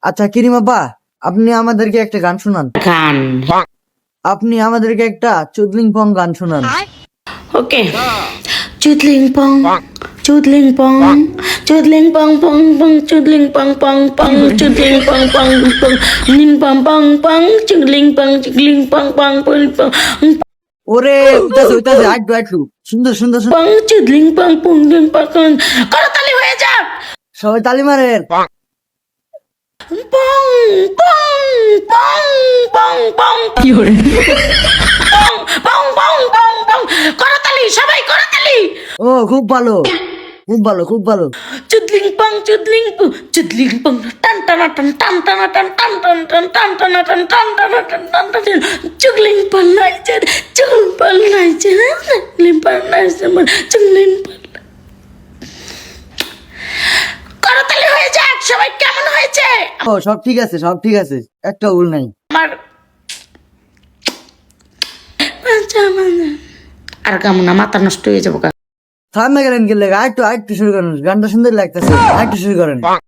আচ্ছা কিরিম আব্বা, আপনি আমাদেরকে একটা গান শোনান। গান আপনি আমাদেরকে একটা চুদলিং পং গান শোনান। ওকে চুদলিং পং চুদলিং পং চুদলিং পং পং পং চুদলিং পং পং পং চুদলিং পং পং পং নিম পং পং পং চুদলিং পং পং পং পং ওরে উইতাছে উইতাছে, আইটু আইটু, সুন্দর সুন্দর সুন্দর। পং চুদলিং পং পং পং পং করতালি হয়ে যাক। সবাই তালি মারেন। পং পং পং পং পং কি হরে পং পং পং পং পং করতালি, সবাই করতালি। ও খুব ভালো, খুব ভালো, খুব ভালো। চুদলিং পং চুদলিং পং টান টানা টান টান টানা টান টান টান টান টান টানা টান টান টানা টান টান টান চুগলিং পং নাইছে চুগল পং নাইছে চুগলিং পং নাইছে চুগলিং করতালি হয়ে যাক। সবাই কেমন হয়েছে? ও সব ঠিক আছে, সব ঠিক আছে, একটা ভুল নাই। আমার আর কেমন না, মাথা নষ্ট হয়ে যাবো। থামে গেলেন গেলে, আইটু আইটু শুরু করেন, গানটা সুন্দর লাগতেছে, আইটু শুরু করেন।